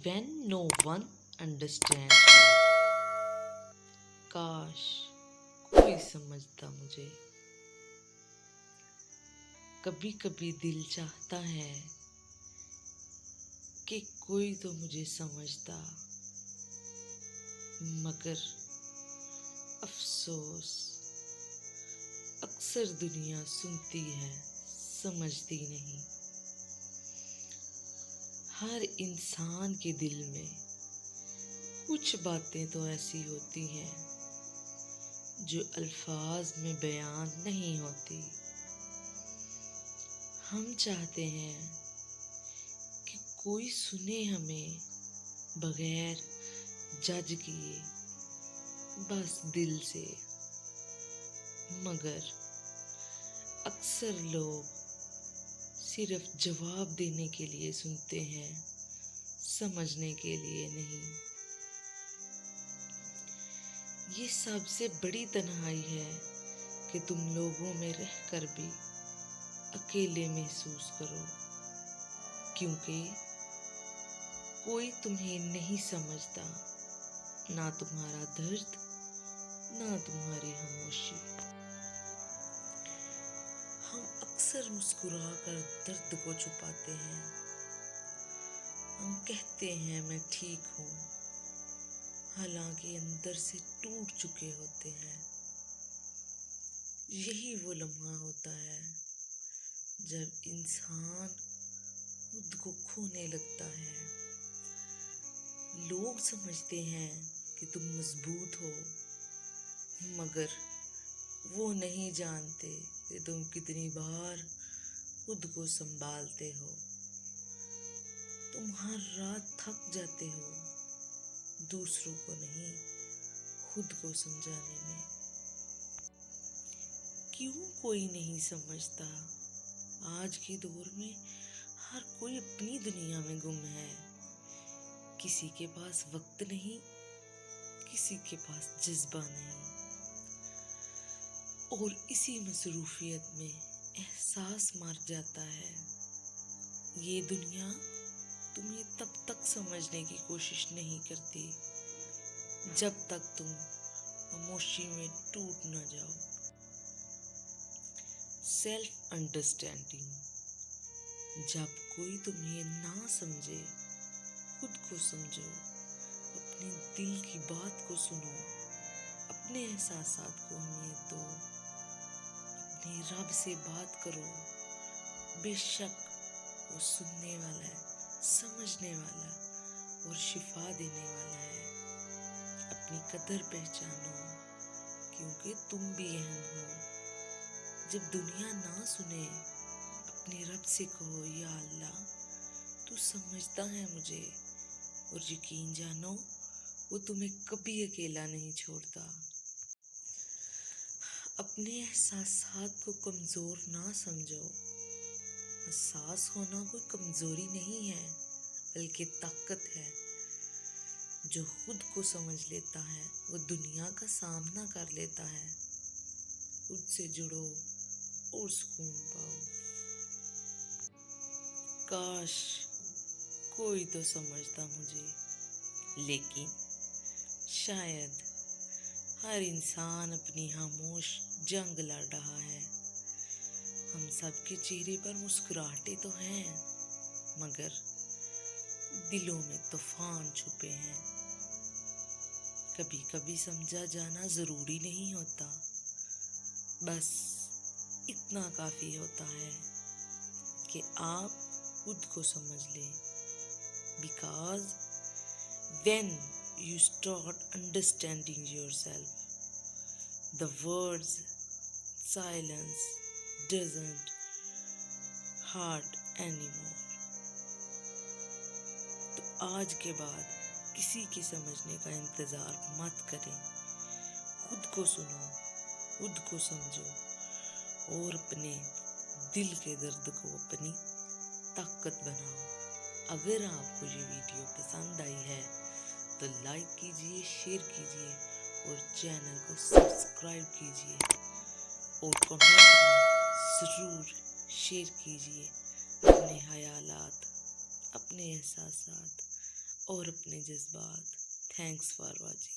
When no one understands you, काश कोई समझता मुझे। कभी कभी दिल चाहता है कि कोई तो मुझे समझता, मगर अफसोस अक्सर दुनिया सुनती है, समझती नहीं। हर इंसान के दिल में कुछ बातें तो ऐसी होती हैं जो अल्फाज में बयान नहीं होती। हम चाहते हैं कि कोई सुने हमें बगैर जज किए, बस दिल से। मगर अक्सर लोग सिर्फ जवाब देने के लिए सुनते हैं, समझने के लिए नहीं। ये सबसे बड़ी तन्हाई है कि तुम लोगों में रहकर भी अकेले महसूस करो, क्योंकि कोई तुम्हें नहीं समझता, ना तुम्हारा दर्द, ना तुम्हारी खामोशी। हम अक्सर मुस्कुराकर दर्द को छुपाते हैं। हम कहते हैं मैं ठीक हूँ, हालांकि अंदर से टूट चुके होते हैं। यही वो लम्हा होता है जब इंसान खुद को खोने लगता है। लोग समझते हैं कि तुम मजबूत हो, मगर वो नहीं जानते कि तुम कितनी बार खुद को संभालते हो। तुम हर रात थक जाते हो, दूसरों को नहीं, खुद को समझाने में। क्यों कोई नहीं समझता? आज के दौर में हर कोई अपनी दुनिया में गुम है। किसी के पास वक्त नहीं, किसी के पास जज्बा नहीं, और इसी मसरूफियत में एहसास मर जाता है। ये दुनिया तुम्हें तब तक समझने की कोशिश नहीं करती जब तक तुम खामोशी में टूट न जाओ। Self understanding. जब कोई तुम्हें ना समझे, खुद को समझो, अपने दिल की बात को सुनो, अपने एहसासात को अहमियत दो, अपने रब से बात करो। बेशक वो सुनने वाला है, समझने वाला और शिफा देने वाला है। अपनी कदर पहचानो, क्योंकि तुम भी अहम हो। जब दुनिया ना सुने, अपने रब से कहो, या अल्लाह तू समझता है मुझे, और यकीन जानो वो तुम्हें कभी अकेला नहीं छोड़ता। अपने एहसासात को कमज़ोर ना समझो। एहसास होना कोई कमज़ोरी नहीं है, बल्कि ताकत है। जो खुद को समझ लेता है वो दुनिया का सामना कर लेता है। खुद से जुड़ो और सुकून पाओ। काश कोई तो समझता मुझे, लेकिन शायद हर इंसान अपनी खामोश जंग लड़ रहा है। हम सबके चेहरे पर मुस्कुराहटें तो हैं, मगर दिलों में तूफान छुपे हैं। कभी कभी समझा जाना जरूरी नहीं होता, बस इतना काफी होता है कि आप खुद को समझ लें। Because when you start understanding yourself, the words silence doesn't hurt anymore. तो आज के बाद किसी के समझने का इंतज़ार मत करें। खुद को सुनो, खुद को समझो, और अपने दिल के दर्द को अपनी ताकत बनाओ। अगर आपको ये वीडियो पसंद आई है तो लाइक कीजिए, शेयर कीजिए और चैनल को सब्सक्राइब कीजिए, और कमेंट में ज़रूर शेयर कीजिए अपने ख़यालात, अपने एहसासात, और अपने जज्बात। Thanks for watching.